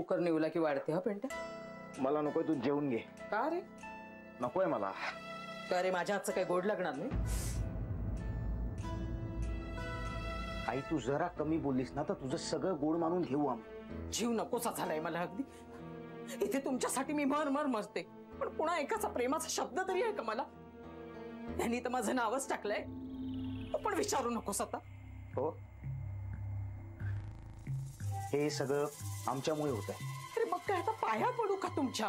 Cooker निवला की वाढते हा पेंट्या. मला नकोय, तू जेवून घे. का रे? नकोय मला. का रे, माझ्या हातचं काही गोड लागणार नाही? आई तू जरा कमी बोललीस ना तर तुझं सगळं गोड मानून घेऊ आम्ही. जीव नकोसा झालाय मला अगदी. इथे तुमच्यासाठी मी मर मरते, पण पुन्हा एकाचा प्रेमाचा शब्द तरी आहे का मला? त्यांनी तर माझं नावच टाकलंय. तू पण विचारू नकोस आता. हो, हे सगळं आमच्यामुळे होत आहे. अरे मग काय आता पाया पडू का तुमच्या?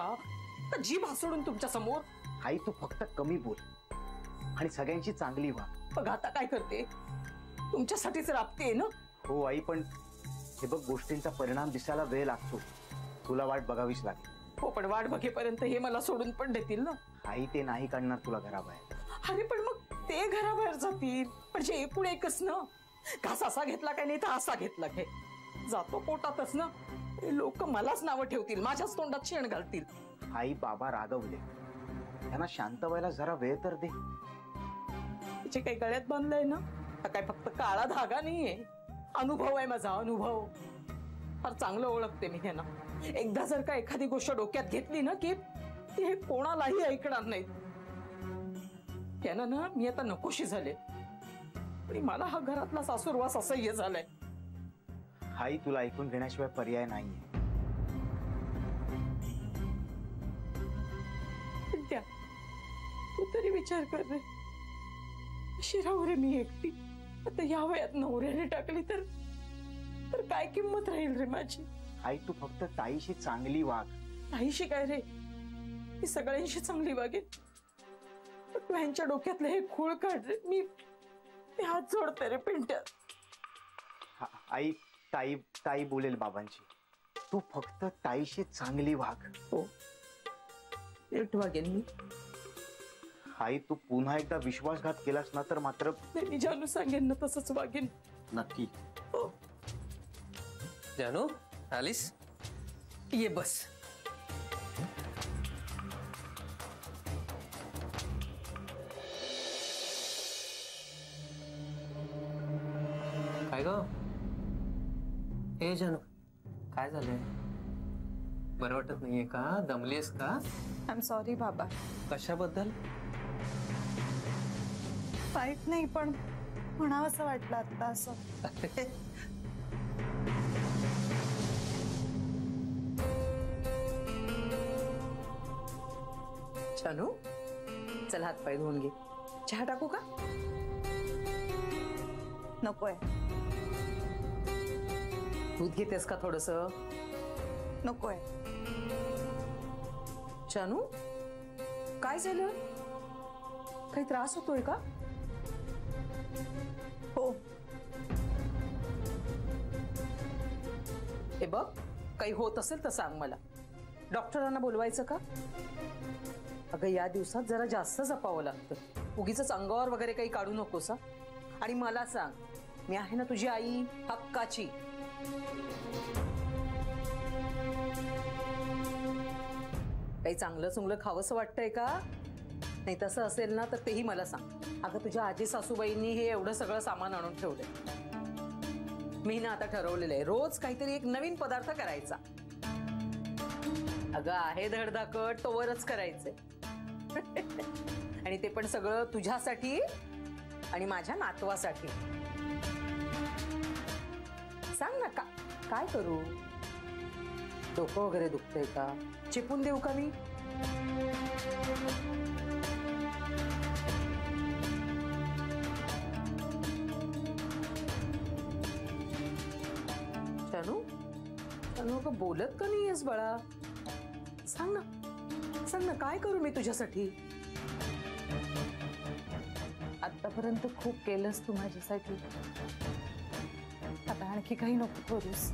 का जीभ हासडून तुमच्या समोर? आई तू फक्त कमी बोल आणि सगळ्यांची चांगली व्हा. बघ आता काय करते, तुमच्यासाठीच राबते ना. हो आई, पण हे बघ गोष्टींचा परिणाम दिसायला वेळ लागतो. तुला वाट बघावीच लागेल. हो, पण वाट बघेपर्यंत हे मला सोडून पण देतील ना. आई ते नाही काढणार तुला घराबाहेर. अरे पण मग ते घराबाहेर जातील, म्हणजे एकूण एकच ना. घास असा घेतला काय, नाही तर असा घेतला काय, जातो पोटातच ना. लोक मलाच नावं ठेवतील, माझ्याच तोंडात शेण घालतील. आई बाबा रागवले, त्यांना शांत व्हायला जरा वेळ तर दे. तिचे काही गळ्यात बांधलंय ना, काय फक्त काळा धागा नाहीये, अनुभव आहे माझा, अनुभव. फार चांगलं ओळखते मी त्यांना. एकदा जर का एखादी गोष्ट डोक्यात घेतली ना की हे कोणालाही ऐकणार नाहीत. त्यांना ना मी आता नकोशी झाले, पण मला हा घरातला सासूरवास असह्य झालाय. आई तुला ऐकून घेण्याशिवाय पर्याय नाहीये. त्या तू तरी विचार कर रे, शिरावर मी एकटी आता या वयात नवऱ्याने टाकली तर काय किंमत राहील रे माझी? आई तू फक्त ताईशी चांगली वाग. ताईशी काय रे, मी सगळ्यांशी चांगली वागेन. तू ह्यांच्या डोक्यातले हे खूळ काढ रे. मी हात जोडते रे पिंट्या. आई ताई ताई बोलेल बाबांची. तू फक्त ताईशी चांगली वाग. हो, नीट वागेन मी. आई तू पुन्हा एकदा विश्वासघात केलास ना तर मात्र मी जानू सांगेन ना तसंच वागेन. नक्की. हो. जानू आलीस? ये बस. काय ग? ए जानू, काय झालंय? बरं वाटत नाहीये का? दमलीस का? आय एम सॉरी बाबा. कशाबद्दल? वाईट नाही, पण म्हणावं असं वाटलं आता असं. जानू चल हात पाय धुवून घे. चहा टाकू का? नकोय. दूध घेतेस का थोडस? नकोय. जानू काय झालं? काही त्रास होतोय का? हो. हे बघ, काही होत असेल तर सांग मला. डॉक्टरांना बोलवायचं का? अगं या दिवसात जरा जास्त जपावं लागतं. उगीच अंगावर वगैरे काही काढू नकोस. आणि मला सांग, मी आहे ना तुझी आई, हक्काची. काही चांगलं चुंगलं खावंसं वाटतंय का? नाही तसं असेल ना तर तेही मला सांग. अगं तुझ्या आजी सासूबाईंनी हे एवढं सगळं सामान आणून ठेवलंय. मी ना आता ठरवलेलं आहे, रोज काहीतरी एक नवीन पदार्थ करायचा. अगं आहे धडधाकट तोवरच करायचंय. आणि ते पण सगळं तुझ्यासाठी आणि माझ्या नातवासाठी. सांग ना काय करू? डोकं वगैरे दुखतंय का? चिपून देऊ का मी? जानू जानू का बोलत का नाहीयेस बाळा? सांग ना काय करू मी तुझ्यासाठी? आतापर्यंत खूप केलंस तू माझ्यासाठी, आता आणखी काही नको करूस.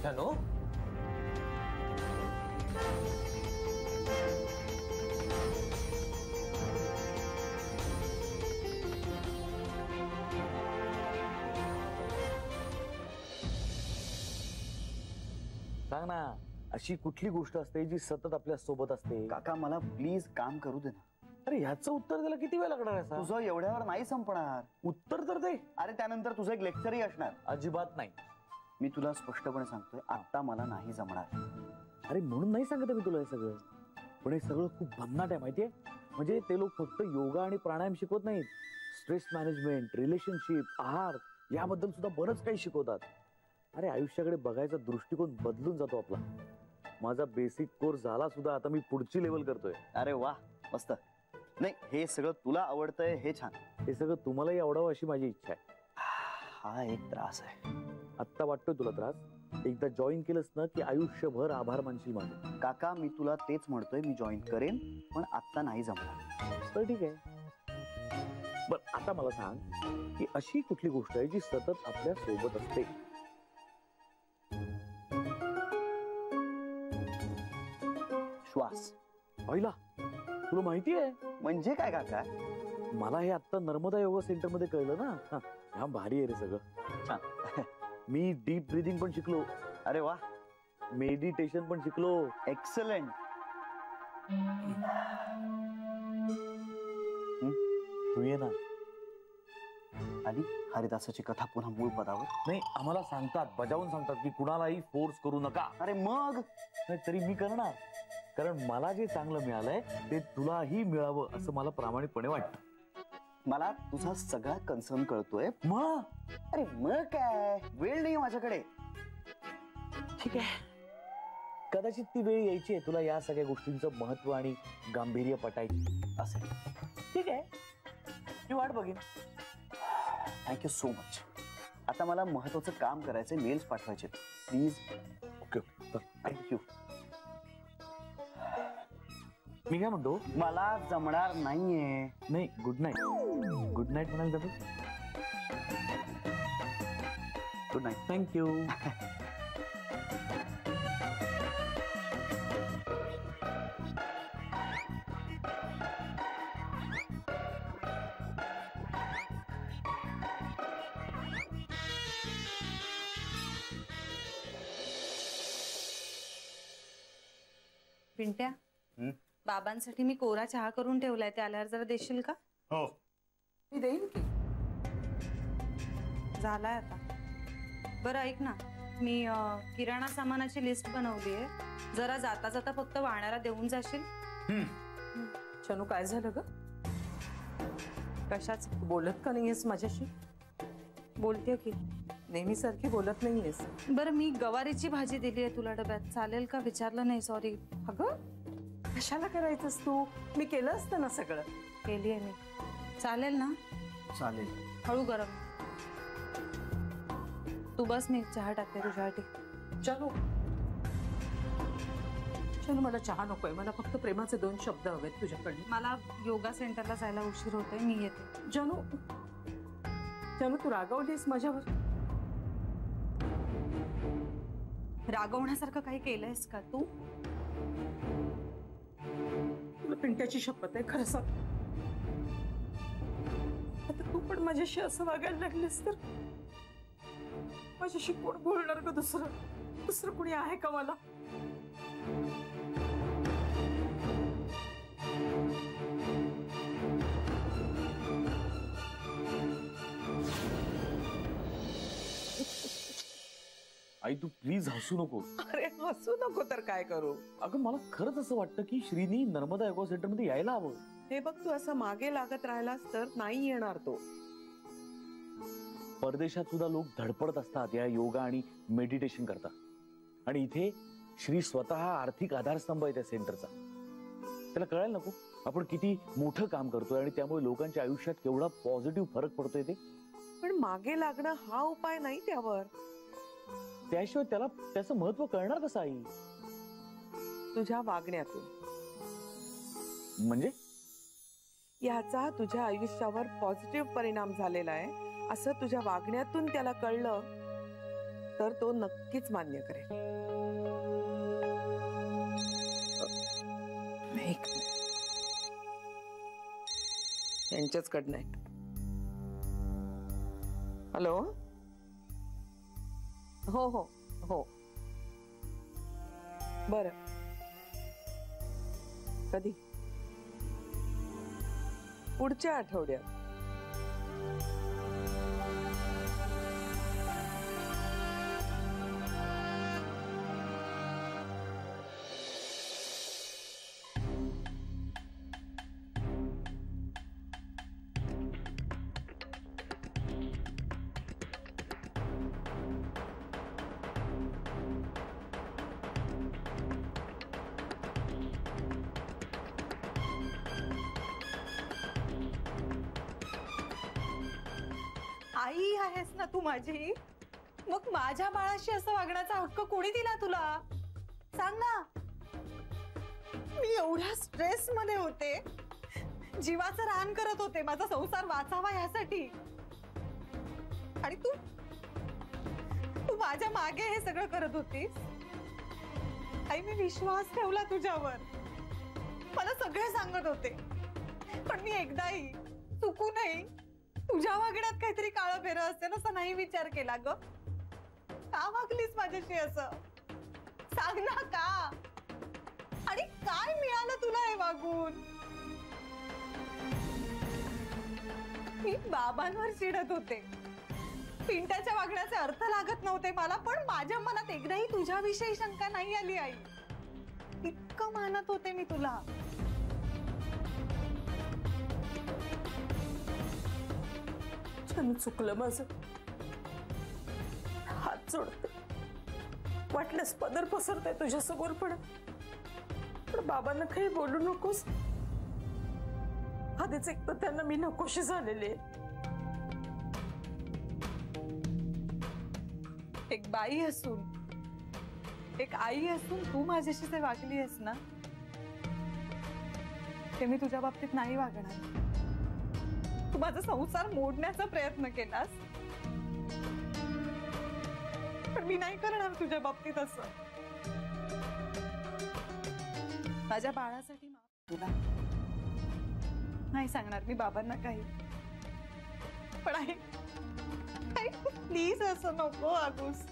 जानू सांग ना, अशी कुठली गोष्ट असते जी सतत आपल्या सोबत असते? काका मला प्लीज काम करू दे ना. अरे ह्याचं उत्तर द्यायला किती वेळ लागणार आहे असा? तुझं एवढ्यावर नाही संपणार. उत्तर तर दे. अरे त्यानंतर तुझं एक लेक्चरही असणार. अजिबात नाही. मी तुला स्पष्टपणे सांगतोय, आता मला नाही जमणार. अरे म्हणून नाही सांगत मी तुला हे सगळं, पण हे सगळं खूप भन्नाट आहे माहितीये. म्हणजे ते लोक फक्त योगा आणि प्राणायाम शिकवत नाहीत, स्ट्रेस मॅनेजमेंट, रिलेशनशिप, आहार याबद्दल सुद्धा बरंच काही शिकवतात. अरे आयुष्याकडे बघायचा दृष्टिकोन बदलून जातो आपला. माझा बेसिक कोर्स झाला सुद्धा, आता मी पुढची लेवल करतोय. अरे वा, मस्त. नाही, हे सगळं तुला आवडतंय हे छान. हे सगळं तुम्हालाही आवडावं अशी माझी इच्छा आहे. हा एक त्रास आहे. आत्ता वाटतोय तुला त्रास? एकदा जॉईन केलंस ना की आयुष्यभर आभार मानशील माझे. काका, मी तुला तेच म्हणतोय, मी जॉईन करेन, पण आता नाही जमणार. तर ठीक आहे. बर आता मला सांग की अशी कुठली गोष्ट आहे जी सतत आपल्या सोबत असते? श्वास. पहिला तुला माहिती आहे? म्हणजे काय काका? मला हे आता नर्मदा योगा सेंटर मध्ये कळलं ना. हा भारी आहे रे सगळं. छान. मी डीप ब्रीदिंग पण शिकलो, अरे वा, मेडिटेशन पण शिकलो. एक्सलंट. तू ये ना. आली हरिदासाची कथा पुन्हा मूळ पदावर. नाही, आम्हाला सांगतात, बजावून सांगतात की कुणालाही फोर्स करू नका. अरे मग नाही तरी मी करणार, कारण मला जे चांगलं मिळालंय ते तुलाही मिळावं असं मला प्रामाणिकपणे वाटतं. मला तुझा सगळा कन्सर्न कळतोय. मग अरे मग काय, वेळ नाही माझ्याकडे. ठीक आहे, कदाचित ती वेळ यायची आहे तुला या सगळ्या गोष्टींचं महत्व आणि गांभीर्य पटायची असेल. ठीक आहे, मी वाट बघेन. Thank you so much. आता मला महत्वाचं काम करायचंय, मेल्स पाठवायचे. प्लीज. Okay, thank you. मी काय म्हणतो, मला जमणार नाहीये. नाही, गुड नाईट. गुड नाईट म्हणाल का? Good night. थँक्यू. पिंट्या, हं? बाबांसाठी मी कोरा चहा करून ठेवलाय, ते आल्यावर जरा देशील का? हो. मी देईन की. झालाय आता. बरं ऐक ना, मी किराणा सामानाची लिस्ट बनवली आहे, जरा जाता जाता फक्त वाण्याला देऊन जाशील. शनू, काय झालं ग? कशाच बोलत का नाहीयेस माझ्याशी? बोलते की. नेहमीसारखी बोलत नाहीयेस. बरं, मी गवारीची भाजी दिली आहे तुला डब्यात, चालेल का? विचारलं नाही, सॉरी. अगं कशाला करायचंस तू? मी केलं असतं ना सगळं. केली आहे मी, चालेल ना? चालेल. हळू गरम. तू बस, मी चहा टाकते तुझ्यासाठी. चलो चलो, मला चहा नकोय, मला फक्त प्रेमाचे 2 शब्द हवेत तुझ्याकडे. मला योगा सेंटरला जायला उशीर होतोय, मी येते. जानू, जानू, तू रागावलीस माझ्यावर? रागवण्यासारखं काही केलंयस का तू? तुला पिंट्याची शपथ आहे, खरं सांग. आता तू पण माझ्याशी असं वागायला लागलीस तर माझ्याशी कोण बोलणार ग? दुसरं कोणी आहे का मला? आई तू प्लीज हसू नको. अरे हसू नको तर काय करू? अगं मला खरंच असं वाटतं की श्रीनी नर्मदा योगा सेंटर मध्ये यायला हवं. हे बघ, तू असं मागे लागत राहिलास तर नाही येणार तो. परदेशात सुद्धा लोक धडपडत असतात या योगा आणि मेडिटेशन करता, आणि इथे श्री स्वतः आर्थिक आधारस्तंभ आहे त्या सेंटरचा. त्याला कळायला नको आपण किती मोठं काम करतोय आणि त्यामुळे लोकांच्या आयुष्यात केवढा पॉझिटिव्ह फरक पडतोय ते. पण मागे लागणं हा उपाय नाही त्यावर. त्याशिवाय त्याला त्याचं महत्व कळणार कसं आई? तुझ्या वागण्यातून. म्हणजे याचा तुझ्या आयुष्यावर पॉझिटिव्ह परिणाम झालेला आहे असं तुझ्या वागण्यातून त्याला कळलं तर तो नक्कीच मान्य करेल. त्यांच्याचकडनं आहे. हॅलो. हो हो हो, बरं. कधी? पुढच्या आठवड्यात. आई आहेस ना तू माझी, मग माझ्या बाळाशी असं वागण्याचा हक्क कोणी दिला तुला? सांग ना. मी एवढ्या स्ट्रेस मध्ये होते, जीवाचं रान करत होते माझा संसार वाचावा ह्यासाठी, आणि तू तू माझ्या मागे हे सगळं करत होतीस. आई मी विश्वास ठेवला तुझ्यावर, मला सगळे सांगत होते, पण मी एकदाही चुकूनही तुझ्या वागण्यात काहीतरी काळं फेरं असेल असं नाही विचार केला ग. का वागलीस माझ्याशी असं? सांग ना का? आणि काय मिळालं तुला हे वागून? मी बाबांवर चिडत होते, पिंट्याच्या वागण्याचे अर्थ लागत नव्हते मला, पण माझ्या मनात एकदाही तुझ्याविषयी शंका नाही आली आई. इतकं मानत होते मी तुला. चुकलं माझं, हात जोडते. वाटल्यास पदर पसरते तुझ्या समोर, पण बाबांना काही बोलू नकोस. आधीच एक तर त्यांना मी नकोशी झालेले. एक बाई असून, एक आई असून तू माझ्याशी ते वागली आहेस ना, ते मी तुझ्या बाबतीत नाही वागणार. तू माझा संसार मोडण्याचा प्रयत्न केलास, पण मी नाही करणार तुझ्या बाबतीत असं. माझ्या बाळासाठी माफ तुला नाही सांगणार मी बाबांना काही, पण आहे प्लीज असं नको वागूस.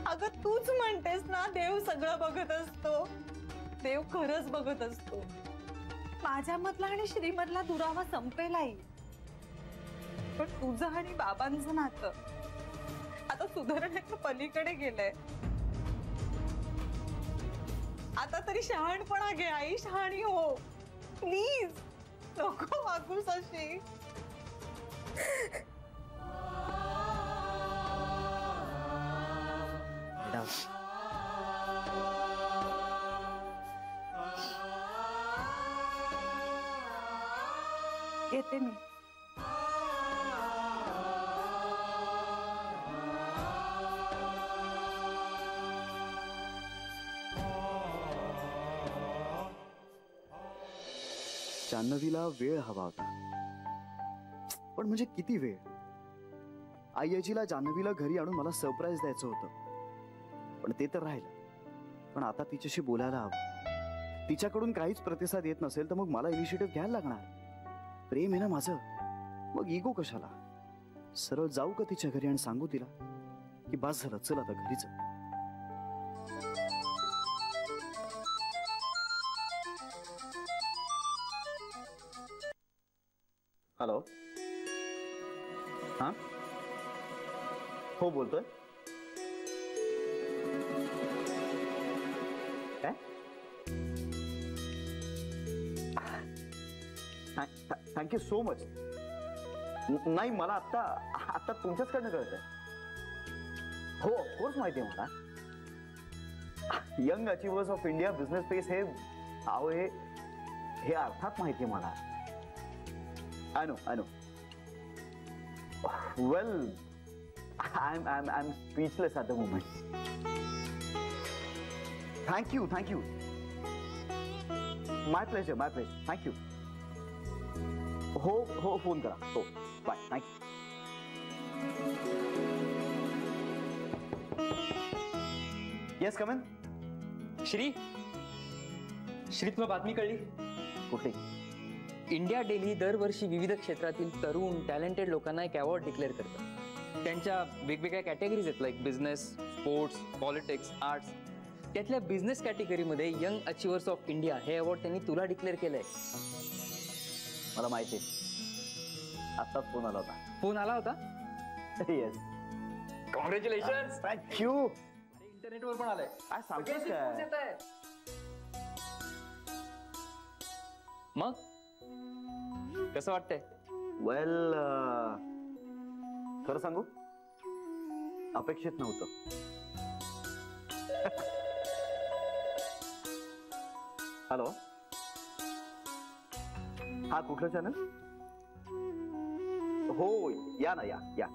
अगं तूच म्हणतेस ना देव सगळं बघत असतो. देव खरंच बघत असतो. माझ्यामधला आणि श्रीमधला दुरावा संपेलाही, पण तुझं आणि बाबांचं नातं आता सुधारण्याच्या पलीकडे गेलंय. आता तरी शहाणपणा घे आई, शहाणी हो प्लीज. नको वागूस अशी. येते मी. जान्हवीला वेळ हवा होता, पण म्हणजे किती वेळ? आई आजीला जान्हवीला घरी आणून मला सरप्राईज द्यायचं होतं, पण ते तर राहिलं. पण आता तिच्याशी बोलायला हवं. तिच्याकडून काहीच प्रतिसाद येत नसेल तर मग मला इनिशिएटिव्ह घ्यायला लागणार. प्रेम आहे ना माझं, मग इगो कशाला? सरळ जाऊ का तिच्या घरी आणि सांगू तिला की बस झालं, चल आता घरी चल. हॅलो, हा हो बोलतोय. काय? Thank you so much. नाही मला आता आता तुमच्याचकडनं कळतंय. हो ऑफकोर्स माहिती आहे मला. Young achievers of India business space हे अहो हे अर्थात माहिती आहे मला. I know. Well, I'm speechless at the moment. Thank you. My pleasure. Thank you. हो फोन करा. हो bye. Thank you. Yes, come in. Shri तुला बातमी कळली? कुठली? इंडिया डेली दरवर्षी विविध क्षेत्रातील तरुण टॅलेंटेड लोकांना एक अवॉर्ड डिक्लेअर करतात. त्यांच्या वेगवेगळ्या कॅटेगरीज आहेत, like business, sports, politics, arts. त्यातल्या बिझनेस कॅटेगरीमध्ये यंग अचिव्हर्स ऑफ इंडिया हे अवॉर्ड त्यांनी तुला डिक्लेअर केलंय. मला माहिती आहे. आत्ताच फोन आला होता. फोन आला होता? येस. कॉंग्रॅच्युलेशन. थँक्यू. इंटरनेटवर पण आलंय. काय सांगतोस काय? मग कसं वाटतंय? वेल, खरं सांगू, अपेक्षित नव्हतं. हॅलो, हा कुठलं चॅनल? हो, या ना, या.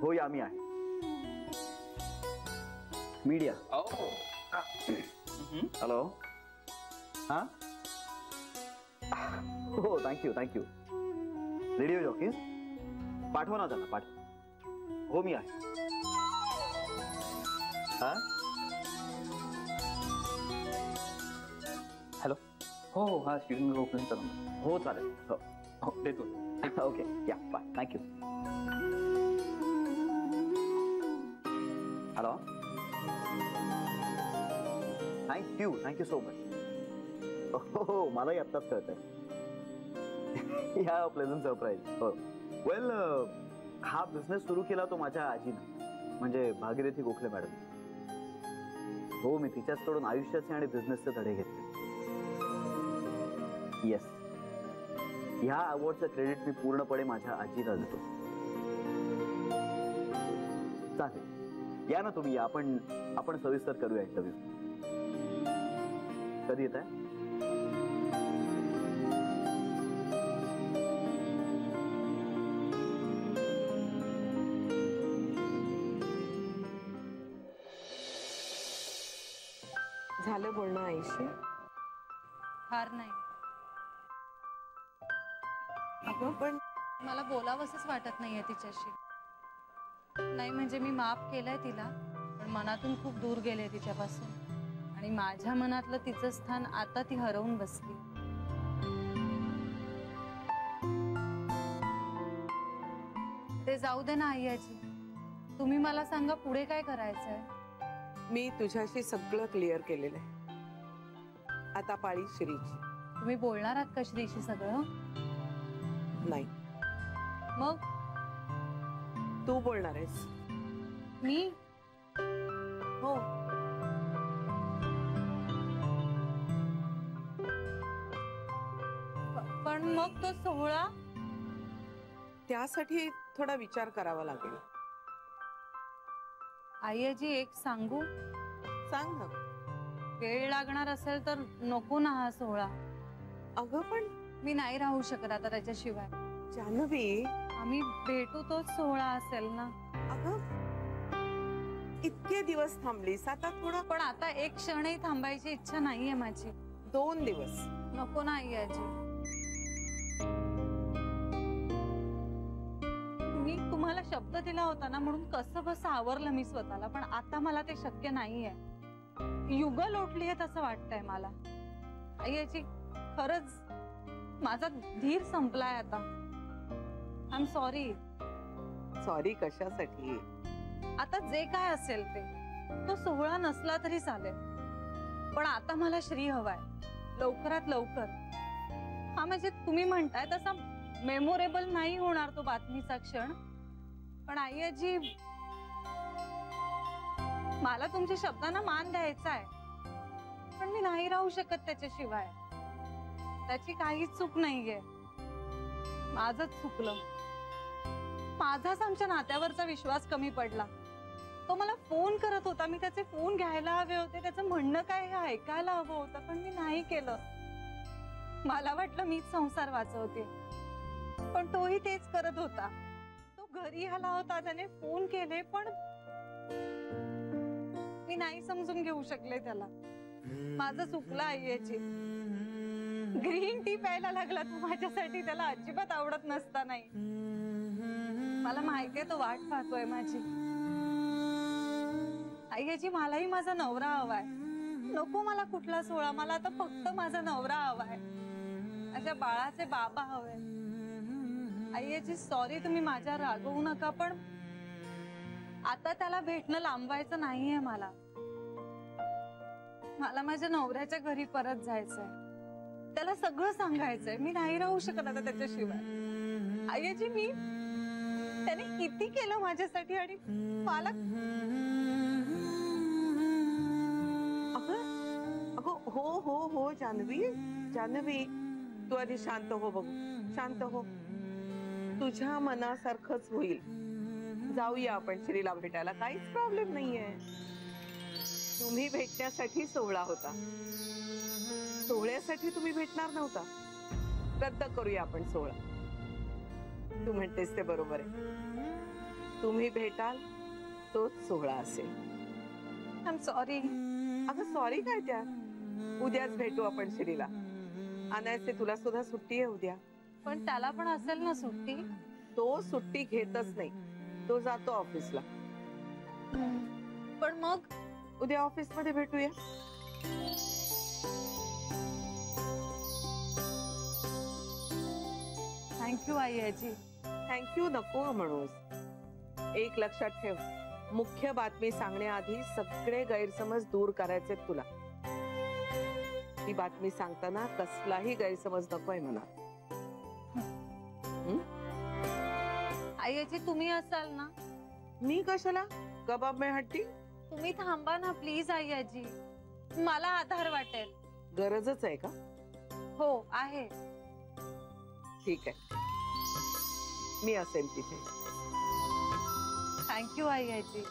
हो, या, मी आहे. मीडिया. हॅलो. हा, हो, थँक्यू. रेडिओ जॉकीज पाठवा ना त्यांना, पाठवा. हो, मी आहे. हा, हॅलो. हो, हा शिवलिंग ओपनिंगचा नंबर. हो, चालेल. हो, देतो. Okay, yeah, bye. Thank you. Hello. Thank you so much. हो, मलाही आत्ताच कळतंय. या, प्लेझंट सरप्राईज. हो, वेल, हा बिझनेस सुरू केला तो माझ्या आजीनं, म्हणजे भागीरथी गोखले मॅडम. हो, मी तिच्याचकडून आयुष्याचे आणि बिझनेसचे धडे घेतले. येस, ह्या अवॉर्डचं क्रेडिट मी पूर्णपणे माझ्या आजीला देतो. चालेल, या ना तुम्ही. आपण सविस्तर करूया इंटरव्ह्यू. कधी येत आहे? झालं बोलणं आईशी? फार नाही. अगं पण मला बोलावंसंच वाटत नाहीये तिच्याशी. नाही म्हणजे मी माफ केलंय तिला, पण मनातून खूप दूर गेले तिच्यापासून. आणि माझ्या मनातलं तिचं स्थान आता ती हरवून बसली. ते जाऊ दे ना आई आजी. तुम्ही मला सांगा पुढे काय करायचंय? मी तुझ्याशी सगळं क्लिअर केलेलं आहे. आता पाळी श्रीची. तुम्ही बोलणार आहात का श्रीशी सगळं? नाही, मग तू बोलणार आहेस. मी? हो. पण मग तो सोहळा? त्यासाठी थोडा विचार करावा लागेल. आई आजी एक सांगू? सांग ना. वेळ लागणार असेल तर नको ना हा सोहळा. अगं पण मी नाही राहू शकत आता त्याच्याशिवाय. जान्हवी, आम्ही भेटू तोच सोहळा असेल ना. अगं इतके दिवस थांबलीस, आता थोडा. पण आता एक क्षणही थांबायची इच्छा नाहीये माझी. 2 दिवस. नको ना आई आजी. मी तुम्हाला शब्द दिला होता ना, म्हणून कसं बस आवरलं मी स्वतःला. पण आता मला ते शक्य नाहीये. युग लोटली आहेत असं वाटतंय मला. आई आजी खरंच माझा धीर संपलाय आता. I am sorry. सॉरी कशासाठी? आता जे काय असेल ते. तो सोहळा नसला तरी चालेल, पण आता मला श्री हवाय लवकरात लवकर. हा म्हणजे तुम्ही म्हणताय तसा मेमोरेबल नाही होणार तो बातमीचा क्षण, पण आई आजी मला तुमच्या शब्दांना मान द्यायचा आहे. पण मी नाही राहू शकत त्याच्याशिवाय. त्याची काहीच चूक नाहीये. माझंच चुकलं. माझाच आमच्या नात्यावरचा विश्वास कमी पडला. तो मला फोन करत होता, मी त्याचे फोन घ्यायला हवे होते, त्याचं म्हणणं काय हे ऐकायला हवं होतं, पण मी नाही केलं. मला वाटलं मीच संसार वाचवते, पण तोही तेच करत होता. तो घरी आला होता, त्याने फोन केले, पण मी नाही समजून घेऊ शकले त्याला. माझं चुकलं आई याची. ग्रीन टी प्यायला लागला तो माझ्यासाठी, त्याला अजिबात आवडत नसता. नाही, मला माहितीये तो वाट पाहतोय माझी. आई याची मलाही माझा नवरा हवाय. नको मला कुठला सोहळा, मला आता फक्त माझा नवरा हवाय. माझ्या बाळाचे बाबा हवे. आई याची सॉरी, तुम्ही माझ्यावर रागवू नका, पण आता त्याला भेटणं लांबवायचं नाहीये मला. मला माझ्या नवऱ्याच्या घरी परत जायचंय. त्याला सगळं सांगायचंय. मी नाही राहू शकत आता त्याच्याशिवाय. आईजी मी त्याने किती केलं माझ्यासाठी आणि मला अगं हो हो हो जान्हवी जान्हवी तू आधी शांत हो बघू, शांत हो. तुझ्या मनासारखंच होईल. जाऊया आपण श्रीला भेटायला, काहीच प्रॉब्लेम नाहीये. तुम्ही भेटण्यासाठी सोहळा होता, सोहळ्यासाठी तुम्ही भेटणार नव्हता. रद्द करूया आपण सोहळा. तू म्हणतेस ते बरोबर आहे. तुम्ही भेटाल तोच सोहळा असेल. I am sorry. अगं सॉरी काय त्यात, उद्याच भेटू आपण श्रीला. अनायसे तुला सुद्धा सुट्टी आहे उद्या. पण त्याला पण असेल ना सुट्टी. तो सुट्टी घेतच नाही, तो जातो ऑफिसला. पण मग उद्या ऑफिस मध्ये भेटूया. थँक्यू आईजी. थँक्यू नको म्हणूस. एक लक्षात ठेव, मुख्य बातमी सांगण्याआधी सगळे गैरसमज दूर करायचे तुला. ही बातमी सांगताना कसलाही गैरसमज नकोय म्हणा. आईजी तुम्ही असाल ना. मी कशाला कबाब में हट्टी. तुम्ही थांबा ना प्लीज आईजी. मला आधार वाटेल. गरजच आहे का. हो आहे. ठीक आहे, मी असेल तिथे. थँक्यू आईजी.